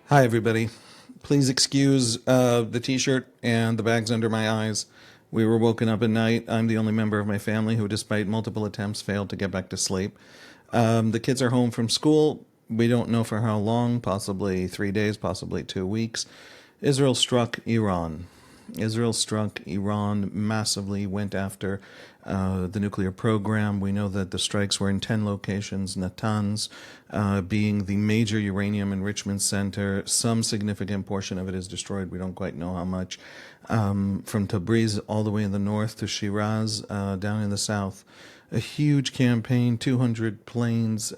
Hi, everybody. Please excuse the t-shirt and the bags under my eyes. We were woken up at night. I'm the only member of my family who, despite multiple attempts, failed to get back to sleep. The kids are home from school. We don't know for how long, possibly 3 days, possibly 2 weeks. Israel struck Iran. Israel struck Iran massively, went after the nuclear program. We know that the strikes were in 10 locations, Natanz being the major uranium enrichment center. Some significant portion of it is destroyed. We don't quite know how much. From Tabriz all the way in the north to Shiraz down in the south. A huge campaign, 200 planes,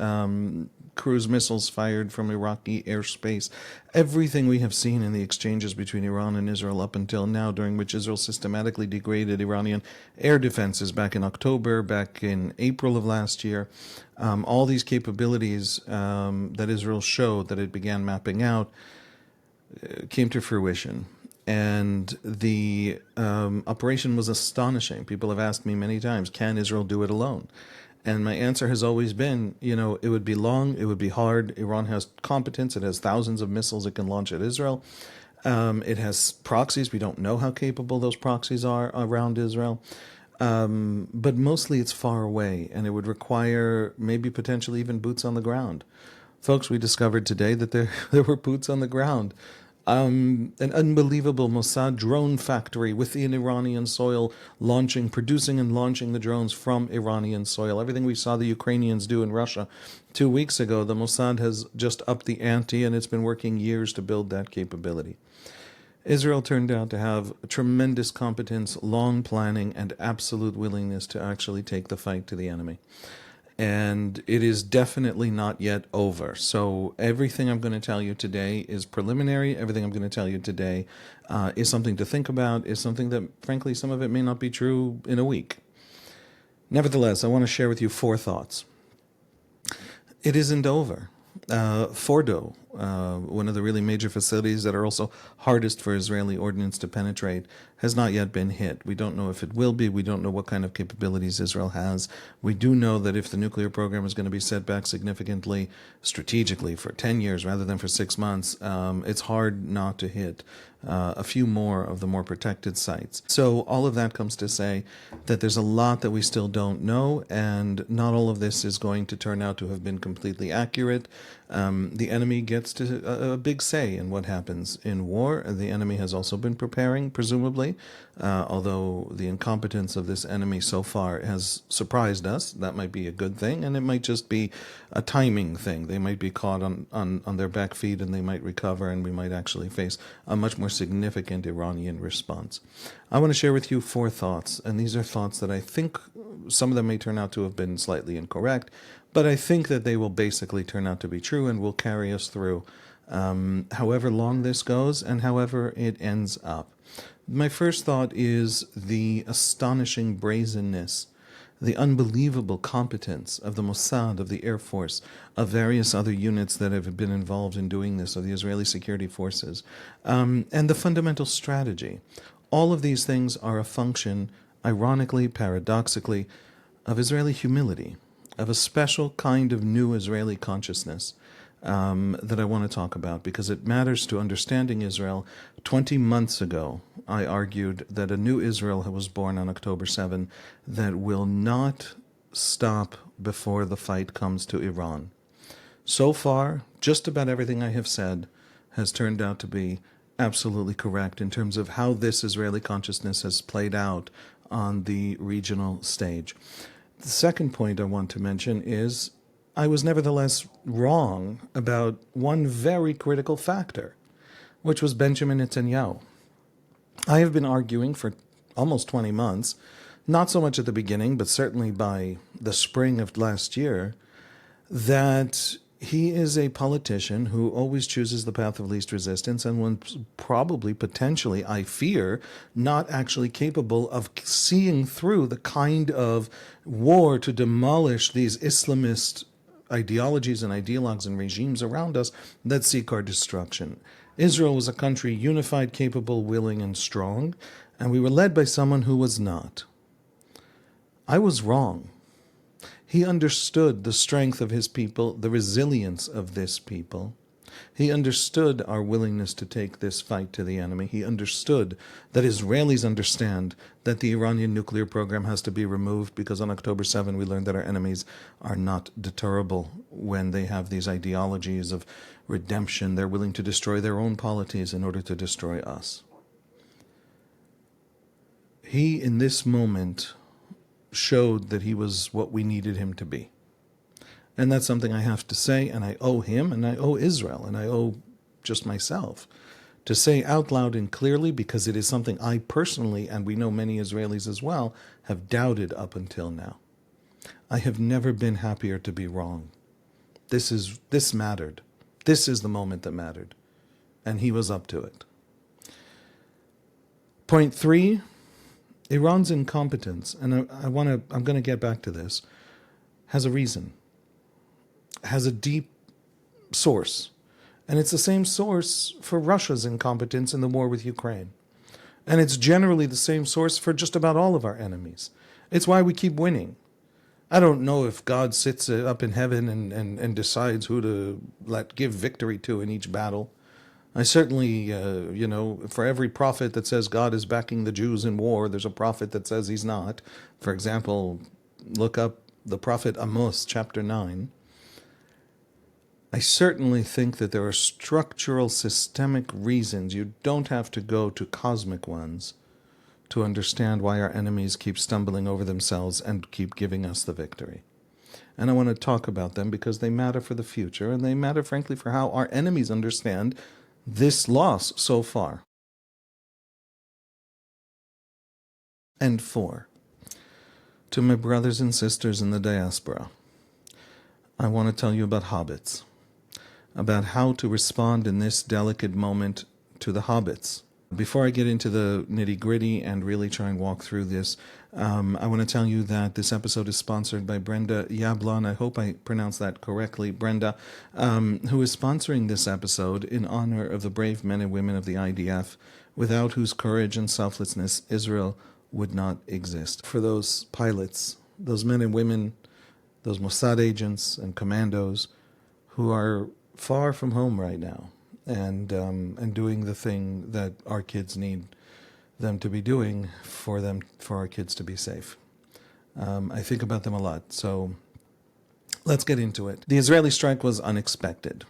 cruise missiles fired from Iraqi airspace. Everything we have seen in the exchanges between Iran and Israel up until now, during which Israel systematically degraded Iranian air defenses back in October, back in April of last year. All these capabilities that Israel showed, that it began mapping out, came to fruition. And the operation was astonishing. People have asked me many times, can Israel do it alone? And my answer has always been, it would be long, it would be hard. Iran has competence. It has thousands of missiles it can launch at Israel. It has proxies. We don't know how capable those proxies are around Israel. But mostly it's far away, and it would require maybe potentially even boots on the ground. Folks, we discovered today that there were boots on the ground. An unbelievable Mossad drone factory within Iranian soil, producing and launching the drones from Iranian soil. Everything we saw the Ukrainians do in Russia 2 weeks ago, the Mossad has just upped the ante, and it's been working years to build that capability. Israel turned out to have tremendous competence, long planning, and absolute willingness to actually take the fight to the enemy. And it is definitely not yet over. So everything I'm going to tell you today is preliminary. Everything I'm going to tell you today is something to think about, is something that, frankly, some of it may not be true in a week. Nevertheless, I want to share with you 4 thoughts. It isn't over. Fordo, one of the really major facilities that are also hardest for Israeli ordnance to penetrate, has not yet been hit. We don't know if it will be. We don't know what kind of capabilities Israel has. We do know that if the nuclear program is going to be set back significantly, strategically, for 10 years rather than for 6 months, it's hard not to hit a few more of the more protected sites. So all of that comes to say that there's a lot that we still don't know, and not all of this is going to turn out to have been completely accurate. The enemy gets a big say in what happens in war. The enemy has also been preparing, presumably, although the incompetence of this enemy so far has surprised us. That might be a good thing, and it might just be a timing thing. They might be caught on their back feet, and they might recover, and we might actually face a much more significant Iranian response. I want to share with you 4 thoughts, and these are thoughts that I think some of them may turn out to have been slightly incorrect, but I think that they will basically turn out to be true and will carry us through however long this goes and however it ends up. My first thought is the astonishing brazenness, the unbelievable competence of the Mossad, of the Air Force, of various other units that have been involved in doing this, of the Israeli security forces, and the fundamental strategy. All of these things are a function, ironically, paradoxically, of Israeli humility, of a special kind of new Israeli consciousness that I want to talk about, because it matters to understanding Israel. 20 months ago, I argued that a new Israel was born on October 7 that will not stop before the fight comes to Iran. So far, just about everything I have said has turned out to be absolutely correct in terms of how this Israeli consciousness has played out on the regional stage. The second point I want to mention is I was nevertheless wrong about one very critical factor, which was Benjamin Netanyahu. I have been arguing for almost 20 months, not so much at the beginning, but certainly by the spring of last year, that he is a politician who always chooses the path of least resistance, and was probably, potentially, I fear, not actually capable of seeing through the kind of war to demolish these Islamist ideologies and ideologues and regimes around us that seek our destruction. Israel was a country unified, capable, willing, and strong, and we were led by someone who was not. I was wrong. He understood the strength of his people, the resilience of this people, He understood our willingness to take this fight to the enemy. He understood that Israelis understand that the Iranian nuclear program has to be removed because on October 7 we learned that our enemies are not deterrable when they have these ideologies of redemption. They're willing to destroy their own polities in order to destroy us. He, in this moment, showed that he was what we needed him to be. And that's something I have to say, and I owe him, and I owe Israel, and I owe just myself, to say out loud and clearly, because it is something I personally, and we know many Israelis as well, have doubted up until now. I have never been happier to be wrong. This mattered. This is the moment that mattered. And he was up to it. Point 3, Iran's incompetence, and I'm going to get back to this, has a reason. Has a deep source. And it's the same source for Russia's incompetence in the war with Ukraine. And it's generally the same source for just about all of our enemies. It's why we keep winning. I don't know if God sits up in heaven and decides who to give victory to in each battle. I certainly, for every prophet that says God is backing the Jews in war, there's a prophet that says he's not. For example, look up the prophet Amos, chapter 9. I certainly think that there are structural, systemic reasons. You don't have to go to cosmic ones to understand why our enemies keep stumbling over themselves and keep giving us the victory. And I want to talk about them because they matter for the future, and they matter, frankly, for how our enemies understand this loss so far. And 4, to my brothers and sisters in the diaspora, I want to tell you about Hobbits, about how to respond in this delicate moment to the Hobbits. Before I get into the nitty-gritty and really try and walk through this, I want to tell you that this episode is sponsored by Brenda Yablon. I hope I pronounced that correctly. Brenda, who is sponsoring this episode in honor of the brave men and women of the IDF, without whose courage and selflessness Israel would not exist. For those pilots, those men and women, those Mossad agents and commandos who are far from home right now, and doing the thing that our kids need them to be doing for our kids to be safe. I think about them a lot. So let's get into it. The Israeli strike was unexpected.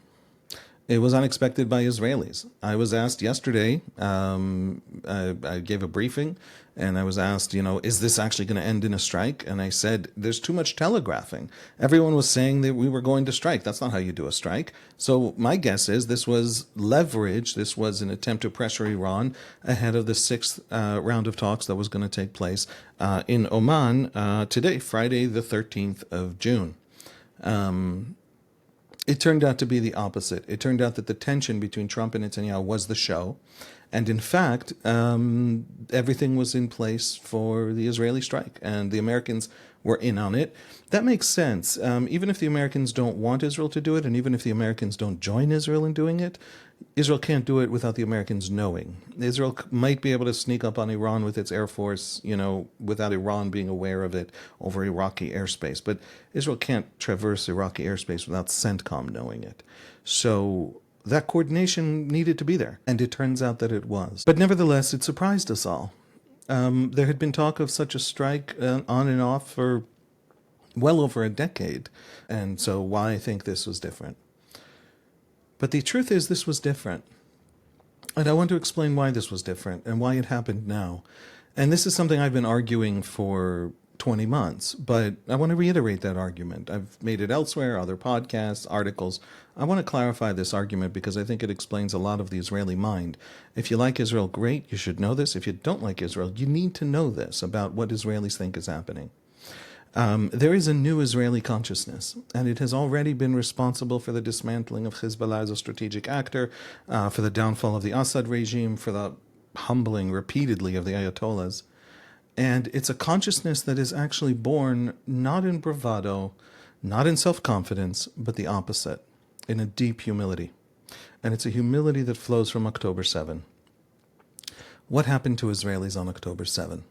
It was unexpected by Israelis. I was asked yesterday, I gave a briefing, and I was asked, is this actually going to end in a strike? And I said, there's too much telegraphing. Everyone was saying that we were going to strike. That's not how you do a strike. So my guess is this was leverage. This was an attempt to pressure Iran ahead of the 6th round of talks that was going to take place in Oman today, Friday, the 13th of June. It turned out to be the opposite. It turned out that the tension between Trump and Netanyahu was the show. And in fact, everything was in place for the Israeli strike, and the Americans were in on it. That makes sense. Even if the Americans don't want Israel to do it, and even if the Americans don't join Israel in doing it, Israel can't do it without the Americans knowing. Israel might be able to sneak up on Iran with its air force, without Iran being aware of it over Iraqi airspace. But Israel can't traverse Iraqi airspace without CENTCOM knowing it. So that coordination needed to be there, and it turns out that it was. But nevertheless, it surprised us all. There had been talk of such a strike on and off for well over a decade, and so why I think this was different. But the truth is, this was different. And I want to explain why this was different and why it happened now. And this is something I've been arguing for 20 months, but I want to reiterate that argument. I've made it elsewhere, other podcasts, articles. I want to clarify this argument because I think it explains a lot of the Israeli mind. If you like Israel, great, you should know this. If you don't like Israel, you need to know this about what Israelis think is happening. There is a new Israeli consciousness, and it has already been responsible for the dismantling of Hezbollah as a strategic actor, for the downfall of the Assad regime, for the humbling repeatedly of the Ayatollahs. And it's a consciousness that is actually born not in bravado, not in self-confidence, but the opposite, in a deep humility. And it's a humility that flows from October 7. What happened to Israelis on October 7?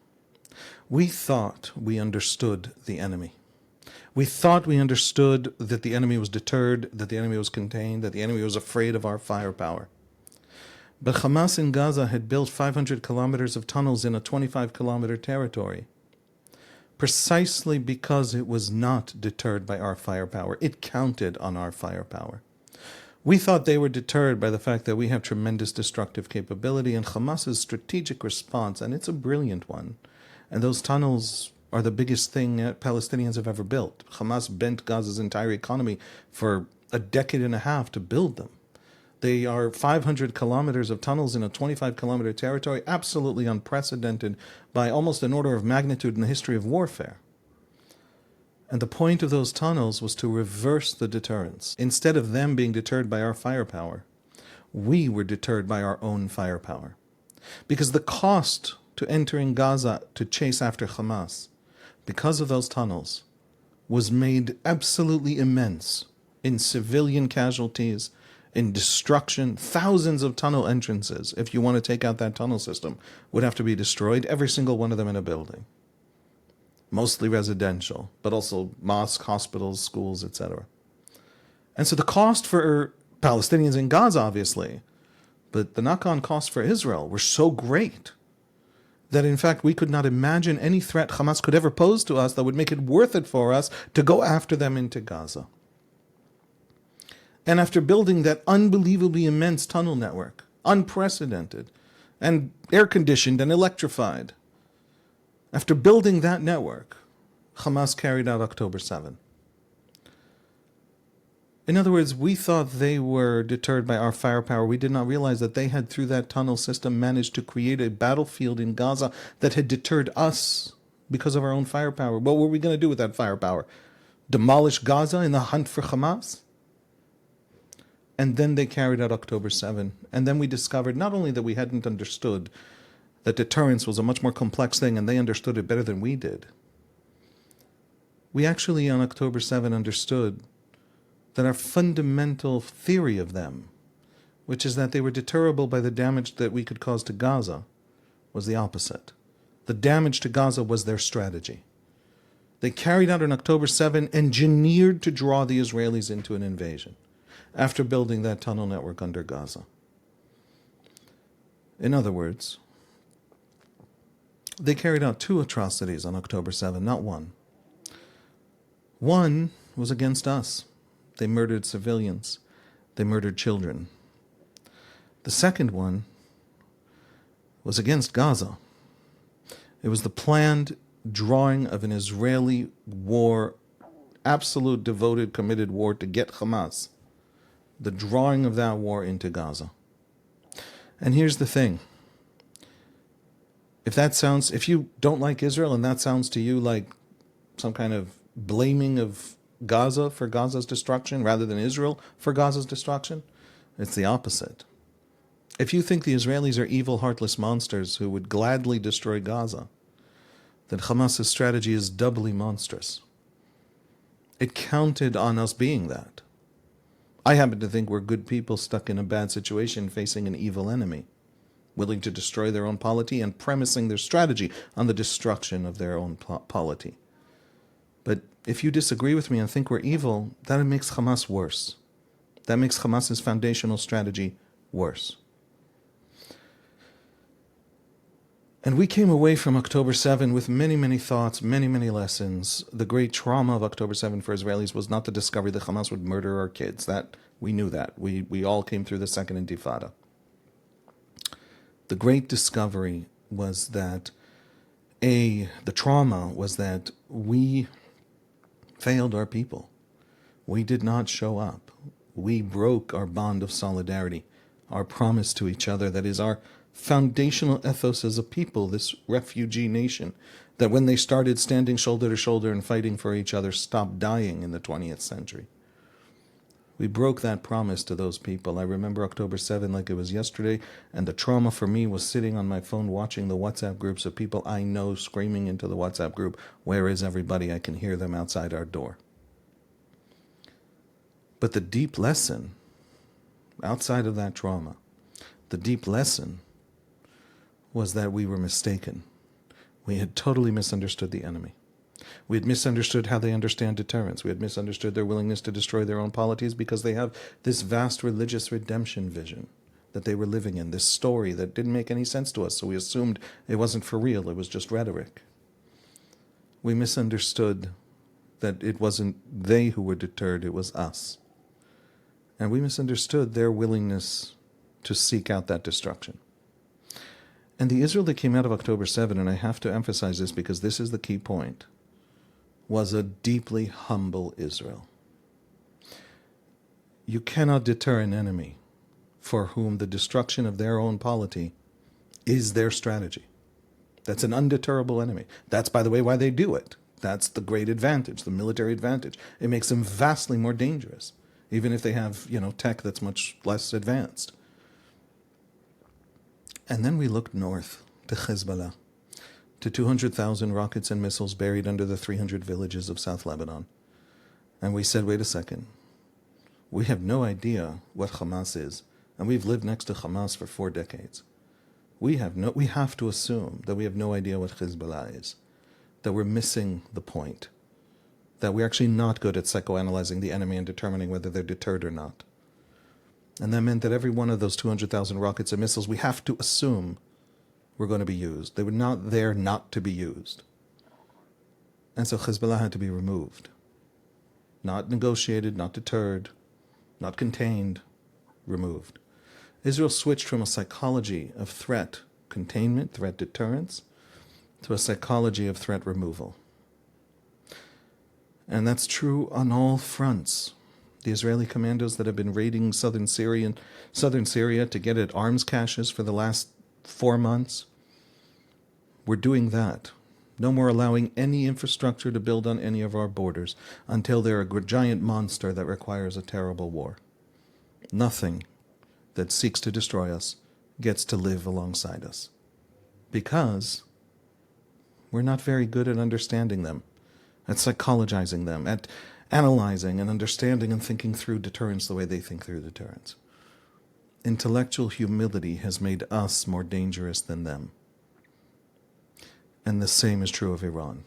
We thought we understood the enemy. We thought we understood that the enemy was deterred, that the enemy was contained, that the enemy was afraid of our firepower. But Hamas in Gaza had built 500 kilometers of tunnels in a 25-kilometer territory, precisely because it was not deterred by our firepower. It counted on our firepower. We thought they were deterred by the fact that we have tremendous destructive capability, and Hamas's strategic response, and it's a brilliant one, and those tunnels are the biggest thing Palestinians have ever built. Hamas bent Gaza's entire economy for a decade and a half to build them. They are 500 kilometers of tunnels in a 25-kilometer territory, absolutely unprecedented by almost an order of magnitude in the history of warfare. And the point of those tunnels was to reverse the deterrence. Instead of them being deterred by our firepower, we were deterred by our own firepower. Because the cost to entering Gaza to chase after Hamas, because of those tunnels, was made absolutely immense in civilian casualties, in destruction. Thousands of tunnel entrances, if you want to take out that tunnel system, would have to be destroyed, every single one of them in a building. Mostly residential, but also mosques, hospitals, schools, etc. And so the cost for Palestinians in Gaza, obviously, but the knock-on costs for Israel were so great that in fact we could not imagine any threat Hamas could ever pose to us that would make it worth it for us to go after them into Gaza. And after building that unbelievably immense tunnel network, unprecedented, and air-conditioned and electrified, after building that network, Hamas carried out October 7. In other words, we thought they were deterred by our firepower. We did not realize that they had, through that tunnel system, managed to create a battlefield in Gaza that had deterred us because of our own firepower. What were we going to do with that firepower? Demolish Gaza in the hunt for Hamas? And then they carried out October 7. And then we discovered not only that we hadn't understood that deterrence was a much more complex thing and they understood it better than we did. We actually, on October 7, understood that our fundamental theory of them, which is that they were deterrable by the damage that we could cause to Gaza, was the opposite. The damage to Gaza was their strategy. They carried out on October 7, engineered to draw the Israelis into an invasion after building that tunnel network under Gaza. In other words, they carried out two atrocities on October 7, not one. One was against us. They murdered civilians. They murdered children. The second one was against Gaza. It was the planned drawing of an Israeli war, absolute, devoted, committed war to get Hamas. The drawing of that war into Gaza. And here's the thing. If you don't like Israel and that sounds to you like some kind of blaming of Gaza for Gaza's destruction rather than Israel for Gaza's destruction, it's the opposite. If you think the Israelis are evil, heartless monsters who would gladly destroy Gaza, then Hamas's strategy is doubly monstrous. It counted on us being that. I happen to think we're good people stuck in a bad situation facing an evil enemy, willing to destroy their own polity and premising their strategy on the destruction of their own polity. But if you disagree with me and think we're evil, that makes Hamas worse. That makes Hamas's foundational strategy worse. And we came away from October 7 with many, many thoughts, many, many lessons. The great trauma of October 7 for Israelis was not the discovery that Hamas would murder our kids. That we knew that. We all came through the Second Intifada. The great discovery was that, the trauma was that we failed our people. We did not show up. We broke our bond of solidarity, our promise to each other, that is our foundational ethos as a people, this refugee nation, that when they started standing shoulder to shoulder and fighting for each other, stopped dying in the 20th century. We broke that promise to those people. I remember October 7 like it was yesterday, and the trauma for me was sitting on my phone watching the WhatsApp groups of people I know screaming into the WhatsApp group, "Where is everybody? I can hear them outside our door." But the deep lesson, outside of that trauma, the deep lesson was that we were mistaken. We had totally misunderstood the enemy. We had misunderstood how they understand deterrence. We had misunderstood their willingness to destroy their own polities because they have this vast religious redemption vision that they were living in, this story that didn't make any sense to us, so we assumed it wasn't for real, it was just rhetoric. We misunderstood that it wasn't they who were deterred, it was us. And we misunderstood their willingness to seek out that destruction. And the Israel that came out of October 7, and I have to emphasize this because this is the key point, was a deeply humble Israel. You cannot deter an enemy for whom the destruction of their own polity is their strategy. That's an undeterrable enemy. That's, by the way, why they do it. That's the great advantage, the military advantage. It makes them vastly more dangerous, even if they have, tech that's much less advanced. And then we looked north to Hezbollah, to 200,000 rockets and missiles buried under the 300 villages of South Lebanon. And we said, wait a second. We have no idea what Hamas is, and we've lived next to Hamas for 4 decades. We have to assume that we have no idea what Hezbollah is, that we're missing the point, that we're actually not good at psychoanalyzing the enemy and determining whether they're deterred or not. And that meant that every one of those 200,000 rockets and missiles, we have to assume were going to be used. They were not there not to be used. And so Hezbollah had to be removed. Not negotiated, not deterred, not contained, removed. Israel switched from a psychology of threat containment, threat deterrence, to a psychology of threat removal. And that's true on all fronts. The Israeli commandos that have been raiding southern Syria to get at arms caches for the last 4 months, we're doing that. No more allowing any infrastructure to build on any of our borders until they're a giant monster that requires a terrible war. Nothing that seeks to destroy us gets to live alongside us. Because we're not very good at understanding them, at psychologizing them, at analyzing and understanding and thinking through deterrence the way they think through deterrence. Intellectual humility has made us more dangerous than them. And the same is true of Iran.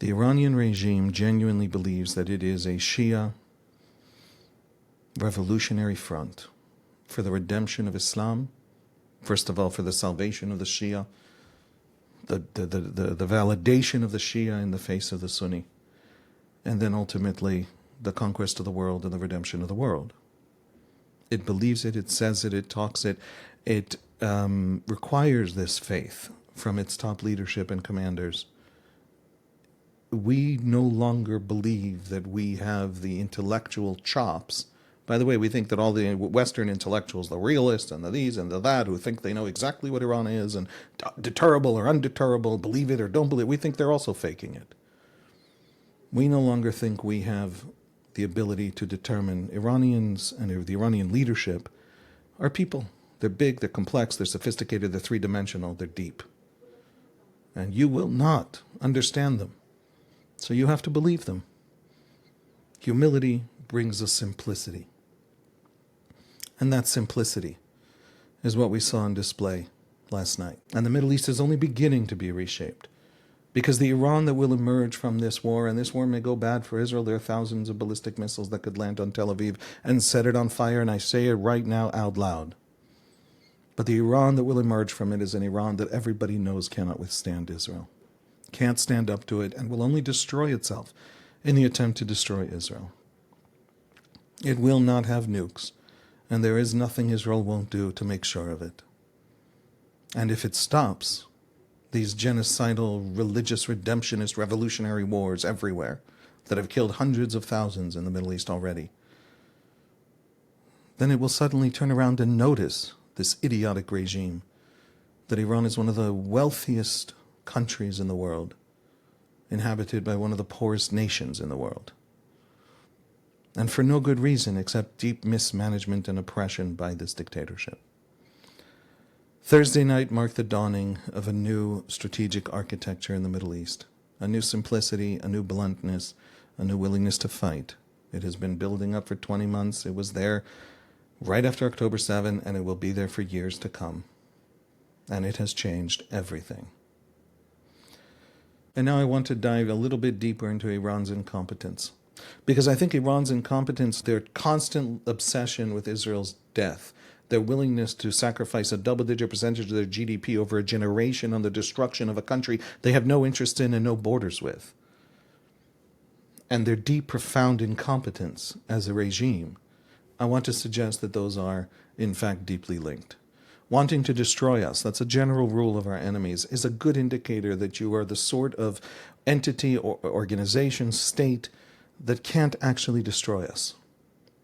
The Iranian regime genuinely believes that it is a Shia revolutionary front for the redemption of Islam, first of all for the salvation of the Shia, the validation of the Shia in the face of the Sunni, and then ultimately the conquest of the world and the redemption of the world. It believes it, it says it, it talks it. It requires this faith from its top leadership and commanders. We no longer believe that we have the intellectual chops. By the way, we think that all the Western intellectuals, the realists and the these and the that, who think they know exactly what Iran is and deterrable or undeterrable, believe it or don't believe it, we think they're also faking it. We no longer think we have the ability to determine Iranians and the Iranian leadership are people. They're big, they're complex, they're sophisticated, they're three-dimensional, they're deep. And you will not understand them. So you have to believe them. Humility brings us simplicity. And that simplicity is what we saw on display last night. And the Middle East is only beginning to be reshaped. Because the Iran that will emerge from this war, and this war may go bad for Israel, there are thousands of ballistic missiles that could land on Tel Aviv and set it on fire, and I say it right now out loud. But the Iran that will emerge from it is an Iran that everybody knows cannot withstand Israel, can't stand up to it, and will only destroy itself in the attempt to destroy Israel. It will not have nukes, and there is nothing Israel won't do to make sure of it. And if it stops these genocidal, religious, redemptionist, revolutionary wars everywhere that have killed hundreds of thousands in the Middle East already, then it will suddenly turn around and notice this idiotic regime that Iran is one of the wealthiest countries in the world, inhabited by one of the poorest nations in the world. And for no good reason except deep mismanagement and oppression by this dictatorship. Thursday night marked the dawning of a new strategic architecture in the Middle East, a new simplicity, a new bluntness, a new willingness to fight. It has been building up for 20 months. It was there right after October 7, and it will be there for years to come. And it has changed everything. And now I want to dive a little bit deeper into Iran's incompetence. Because I think Iran's incompetence, their constant obsession with Israel's death, their willingness to sacrifice a double-digit percentage of their GDP over a generation on the destruction of a country they have no interest in and no borders with, and their deep, profound incompetence as a regime, I want to suggest that those are, in fact, deeply linked. Wanting to destroy us, that's a general rule of our enemies, is a good indicator that you are the sort of entity or organization, state, that can't actually destroy us.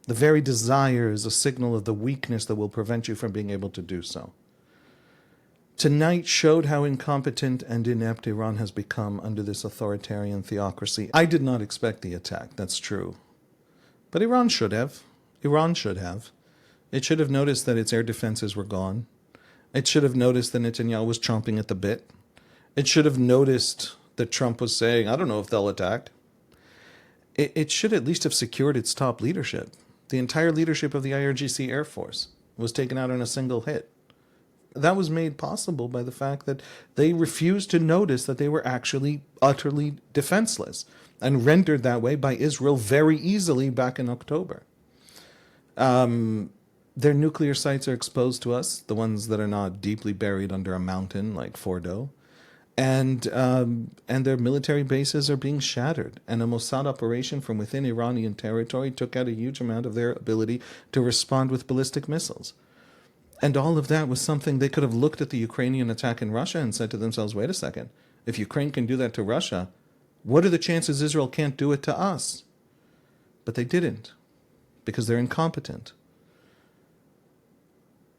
The very desire is a signal of the weakness that will prevent you from being able to do so. Tonight showed how incompetent and inept Iran has become under this authoritarian theocracy. I did not expect the attack, that's true. But Iran should have. Iran should have. It should have noticed that its air defenses were gone. It should have noticed that Netanyahu was chomping at the bit. It should have noticed that Trump was saying, I don't know if they'll attack. It should at least have secured its top leadership. The entire leadership of the IRGC Air Force was taken out in a single hit. That was made possible by the fact that they refused to notice that they were actually utterly defenseless, and rendered that way by Israel very easily back in October. Their nuclear sites are exposed to us, the ones that are not deeply buried under a mountain like Fordo. And their military bases are being shattered. And a Mossad operation from within Iranian territory took out a huge amount of their ability to respond with ballistic missiles. And all of that was something they could have looked at the Ukrainian attack in Russia and said to themselves, wait a second, if Ukraine can do that to Russia, what are the chances Israel can't do it to us? But they didn't, because they're incompetent.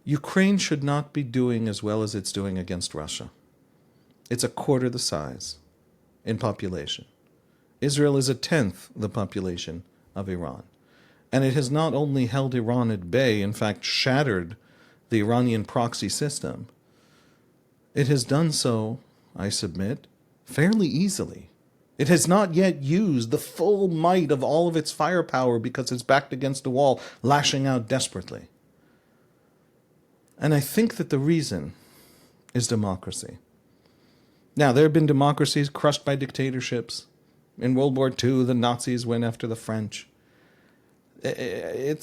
Ukraine should not be doing as well as it's doing against Russia. It's a quarter the size in population. Israel is a tenth the population of Iran. And it has not only held Iran at bay, in fact shattered the Iranian proxy system, it has done so, I submit, fairly easily. It has not yet used the full might of all of its firepower because it's backed against a wall, lashing out desperately. And I think that the reason is democracy. Now, there have been democracies crushed by dictatorships. In World War II, the Nazis went after the French. I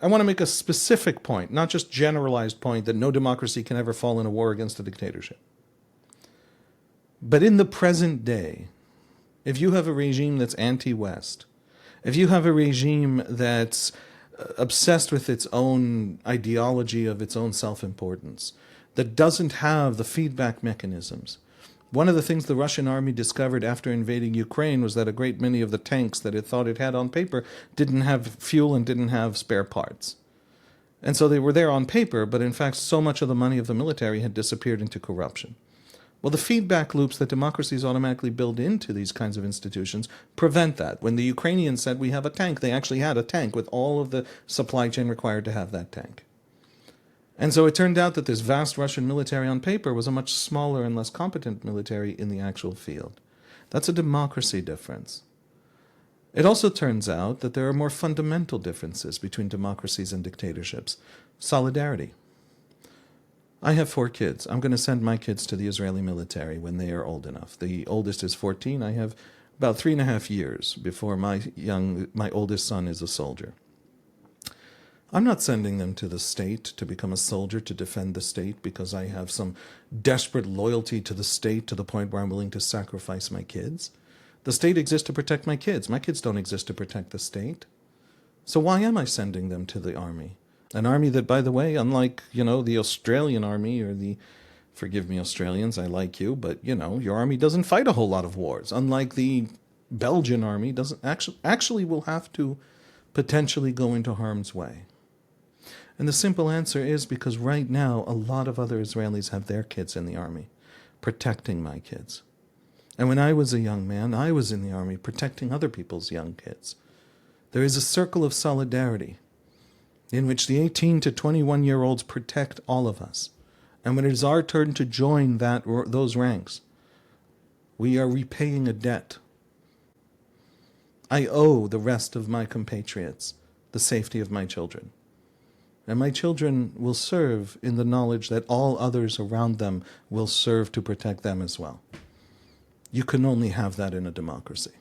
want to make a specific point, not just generalized point, that no democracy can ever fall in a war against a dictatorship. But in the present day, if you have a regime that's anti-West, if you have a regime that's obsessed with its own ideology of its own self-importance, that doesn't have the feedback mechanisms. One of the things the Russian army discovered after invading Ukraine was that a great many of the tanks that it thought it had on paper didn't have fuel and didn't have spare parts. And so they were there on paper, but in fact so much of the money of the military had disappeared into corruption. Well, the feedback loops that democracies automatically build into these kinds of institutions prevent that. When the Ukrainians said we have a tank, they actually had a tank with all of the supply chain required to have that tank. And so it turned out that this vast Russian military on paper was a much smaller and less competent military in the actual field. That's a democracy difference. It also turns out that there are more fundamental differences between democracies and dictatorships. Solidarity. I have 4 kids. I'm going to send my kids to the Israeli military when they are old enough. The oldest is 14. I have about 3.5 years before my oldest son is a soldier. I'm not sending them to the state to become a soldier to defend the state because I have some desperate loyalty to the state to the point where I'm willing to sacrifice my kids. The state exists to protect my kids. My kids don't exist to protect the state. So why am I sending them to the army? An army that, by the way, unlike, the Australian army or forgive me, Australians, I like you, but, your army doesn't fight a whole lot of wars. Unlike the Belgian army, doesn't actually will have to potentially go into harm's way. And the simple answer is because right now a lot of other Israelis have their kids in the army, protecting my kids. And when I was a young man, I was in the army protecting other people's young kids. There is a circle of solidarity in which the 18 to 21-year-olds protect all of us. And when it is our turn to join those ranks, we are repaying a debt. I owe the rest of my compatriots the safety of my children. And my children will serve in the knowledge that all others around them will serve to protect them as well. You can only have that in a democracy.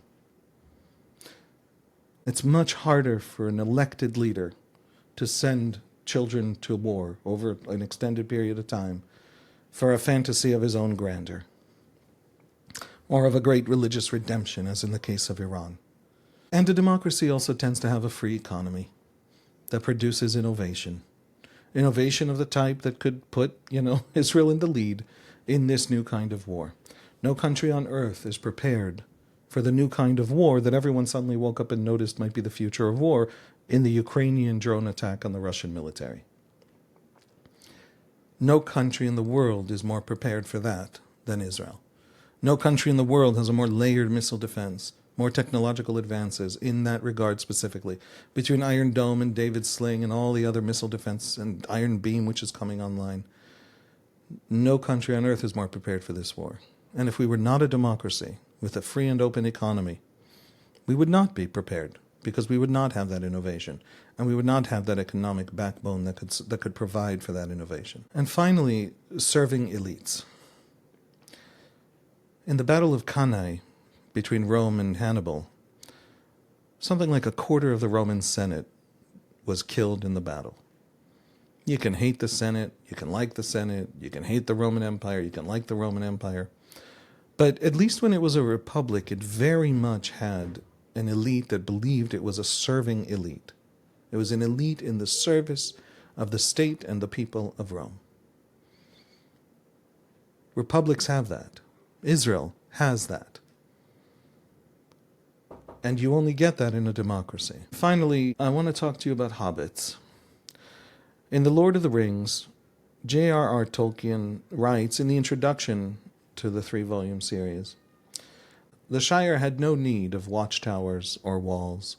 It's much harder for an elected leader to send children to war over an extended period of time for a fantasy of his own grandeur, or of a great religious redemption, as in the case of Iran. And a democracy also tends to have a free economy that produces innovation. Innovation of the type that could put, Israel in the lead in this new kind of war. No country on earth is prepared for the new kind of war that everyone suddenly woke up and noticed might be the future of war in the Ukrainian drone attack on the Russian military. No country in the world is more prepared for that than Israel. No country in the world has a more layered missile defense, more technological advances in that regard specifically, between Iron Dome and David Sling and all the other missile defense and Iron Beam, which is coming online. No country on earth is more prepared for this war. And if we were not a democracy with a free and open economy, we would not be prepared, because we would not have that innovation, and we would not have that economic backbone that could provide for that innovation. And finally, serving elites. In the Battle of Cannae, between Rome and Hannibal, something like a quarter of the Roman Senate was killed in the battle. You can hate the Senate, you can like the Senate, you can hate the Roman Empire, you can like the Roman Empire. But at least when it was a republic, it very much had an elite that believed it was a serving elite. It was an elite in the service of the state and the people of Rome. Republics have that. Israel has that. And you only get that in a democracy. Finally, I want to talk to you about hobbits. In The Lord of the Rings, J.R.R. Tolkien writes in the introduction to the 3-volume series, the Shire had no need of watchtowers or walls,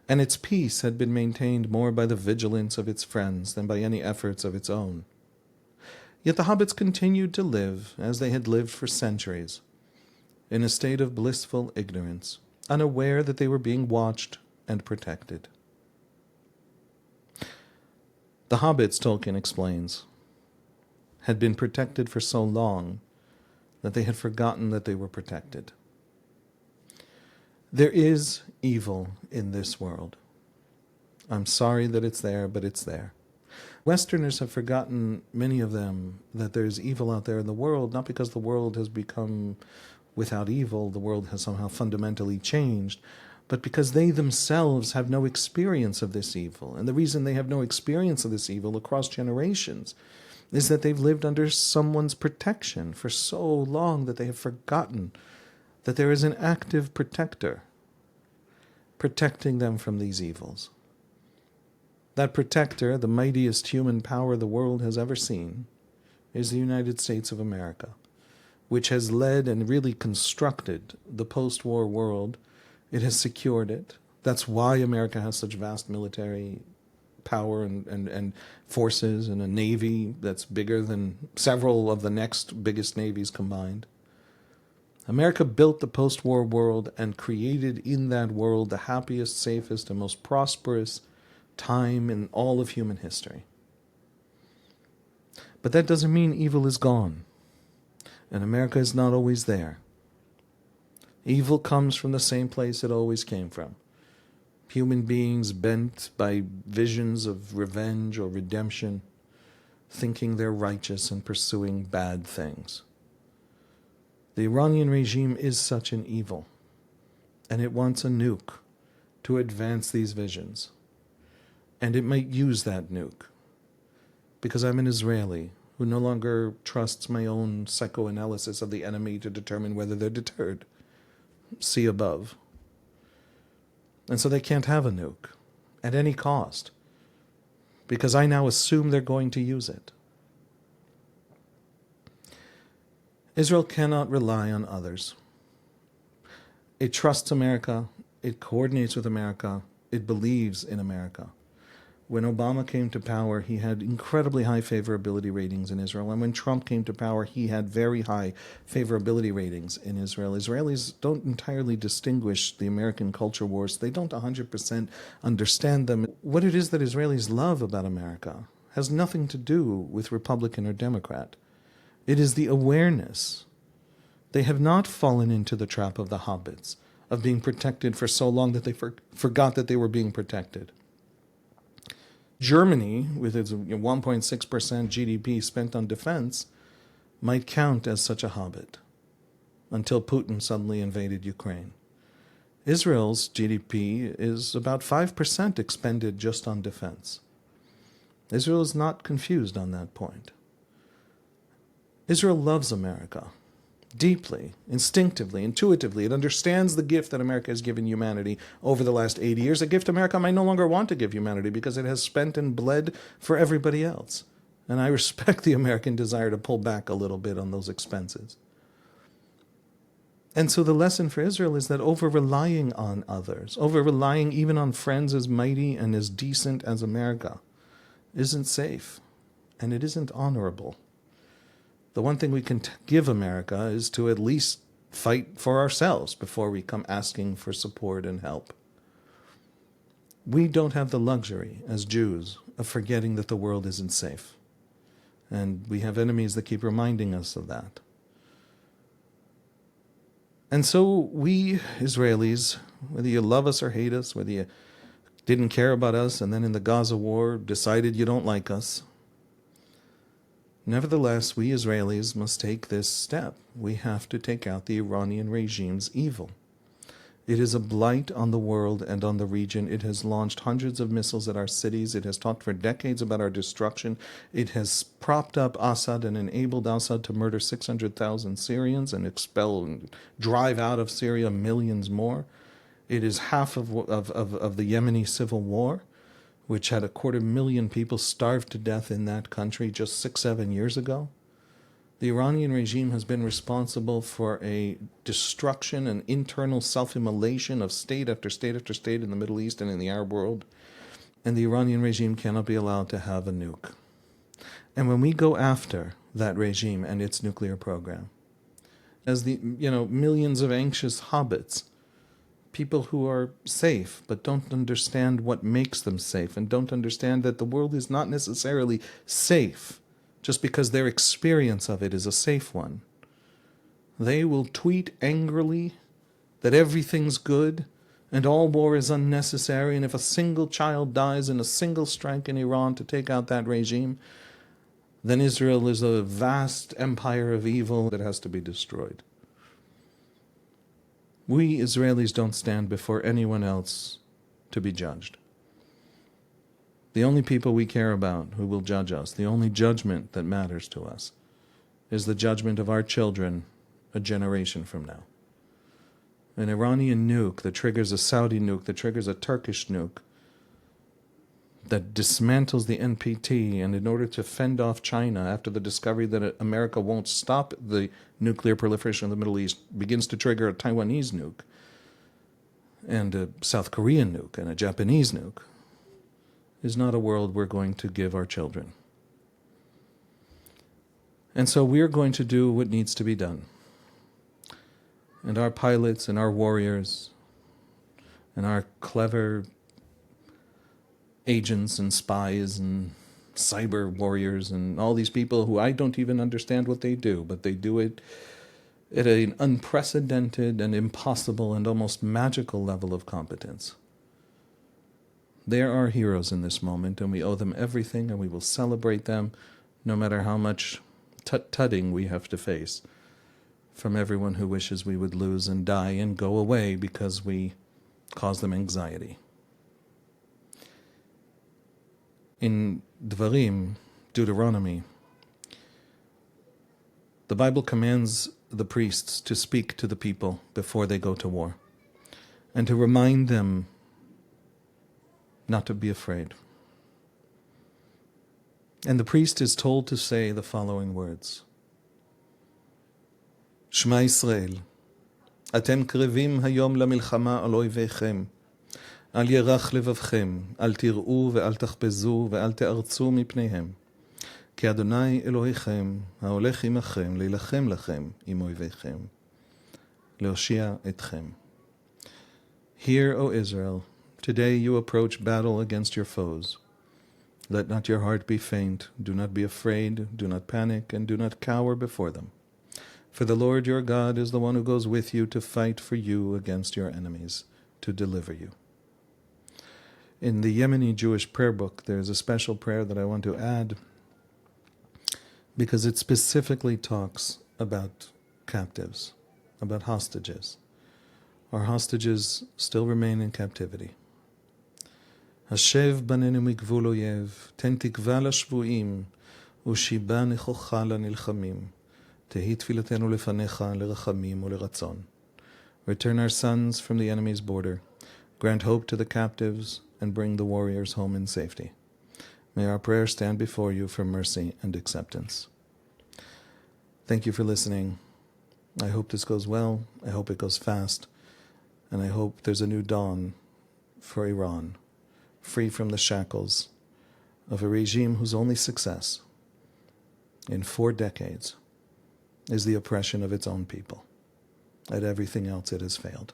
and its peace had been maintained more by the vigilance of its friends than by any efforts of its own. Yet the hobbits continued to live as they had lived for centuries, in a state of blissful ignorance, unaware that they were being watched and protected. The hobbits, Tolkien explains, had been protected for so long that they had forgotten that they were protected. There is evil in this world. I'm sorry that it's there, but it's there. Westerners have forgotten, many of them, that there's evil out there in the world, not because the world has become without evil, the world has somehow fundamentally changed, but because they themselves have no experience of this evil. And the reason they have no experience of this evil across generations is that they've lived under someone's protection for so long that they have forgotten that there is an active protector protecting them from these evils. That protector, the mightiest human power the world has ever seen, is the United States of America, which has led and really constructed the post-war world. It has secured it. That's why America has such vast military power and forces, and a navy that's bigger than several of the next biggest navies combined. America built the post-war world and created in that world the happiest, safest, and most prosperous time in all of human history. But that doesn't mean evil is gone. And America is not always there. Evil comes from the same place it always came from. Human beings bent by visions of revenge or redemption, thinking they're righteous and pursuing bad things. The Iranian regime is such an evil, and it wants a nuke to advance these visions. And it might use that nuke, because I'm an Israeli who no longer trusts my own psychoanalysis of the enemy to determine whether they're deterred. See above. And so they can't have a nuke at any cost, because I now assume they're going to use it. Israel cannot rely on others. It trusts America, it coordinates with America, it believes in America. When Obama came to power, he had incredibly high favorability ratings in Israel. And when Trump came to power, he had very high favorability ratings in Israel. Israelis don't entirely distinguish the American culture wars. They don't 100% understand them. What it is that Israelis love about America has nothing to do with Republican or Democrat. It is the awareness They have not fallen into the trap of the Hobbits, of being protected for so long that they forgot that they were being protected. Germany, with its 1.6% GDP spent on defense, might count as such a hobbit until Putin suddenly invaded Ukraine. Israel's GDP is about 5% expended just on defense. Israel is not confused on that point. Israel loves America deeply, instinctively, intuitively. It understands the gift that America has given humanity over the last 80 years, a gift America might no longer want to give humanity because it has spent and bled for everybody else. And I respect the American desire to pull back a little bit on those expenses. And so the lesson for Israel is that over-relying on others, over-relying even on friends as mighty and as decent as America, isn't safe, and it isn't honorable. The one thing we can give America is to at least fight for ourselves before we come asking for support and help. We don't have the luxury, as Jews, of forgetting that the world isn't safe. And we have enemies that keep reminding us of that. And so we Israelis, whether you love us or hate us, whether you didn't care about us and then in the Gaza war decided you don't like us, nevertheless, we Israelis must take this step. We have to take out the Iranian regime's evil. It is a blight on the world and on the region. It has launched hundreds of missiles at our cities. It has talked for decades about our destruction. It has propped up Assad and enabled Assad to murder 600,000 Syrians and expel and drive out of Syria millions more. It is half of the Yemeni civil war, which had 250,000 people starved to death in that country just 6-7 years ago. The Iranian regime has been responsible for a destruction and internal self-immolation of state after state after state in the Middle East and in the Arab world. And the Iranian regime cannot be allowed to have a nuke. And when we go after that regime and its nuclear program, as the millions of anxious hobbits, people who are safe but don't understand what makes them safe and don't understand that the world is not necessarily safe just because their experience of it is a safe one. They will tweet angrily that everything's good and all war is unnecessary, and if a single child dies in a single strike in Iran to take out that regime, then Israel is a vast empire of evil that has to be destroyed. We Israelis don't stand before anyone else to be judged. The only people we care about who will judge us, the only judgment that matters to us, is the judgment of our children a generation from now. An Iranian nuke that triggers a Saudi nuke, that triggers a Turkish nuke, that dismantles the NPT, and in order to fend off China after the discovery that America won't stop the nuclear proliferation of the Middle East, begins to trigger a Taiwanese nuke, and a South Korean nuke, and a Japanese nuke, is not a world we're going to give our children. And so we're going to do what needs to be done. And our pilots and our warriors and our clever agents and spies and cyber warriors and all these people who I don't even understand what they do, but they do it at an unprecedented and impossible and almost magical level of competence. They are our heroes in this moment, and we owe them everything, and we will celebrate them no matter how much tut-tutting we have to face from everyone who wishes we would lose and die and go away because we cause them anxiety. In Dvarim, Deuteronomy, the Bible commands the priests to speak to the people before they go to war and to remind them not to be afraid. And the priest is told to say the following words: Shema Yisrael, atem krevim hayom lamilchama al oivechem, al yerach levavchem, al tir'u ve'al tachpezu ve'al te'artzu mipneihem, כי אדוני אלוהיכם ההולך עמכם להילחם לכם עם אויביכם, להושיע אתכם. Hear, O Israel, today you approach battle against your foes. Let not your heart be faint, do not be afraid, do not panic, and do not cower before them. For the Lord your God is the one who goes with you to fight for you against your enemies, to deliver you. In the Yemeni Jewish prayer book, there's a special prayer that I want to add because it specifically talks about captives, about hostages. Our hostages still remain in captivity. Hashev banenu migvul oyev, ten tikva lashvuim, ushiba nechocha lanilchamim, tehi tfilatenu lefanecha lerachamim uleratzon. Return our sons from the enemy's border, grant hope to the captives, and bring the warriors home in safety. May our prayer stand before you for mercy and acceptance. Thank you for listening. I hope this goes well. I hope it goes fast. And I hope there's a new dawn for Iran, free from the shackles of a regime whose only success in 4 decades is the oppression of its own people. At everything else it has failed.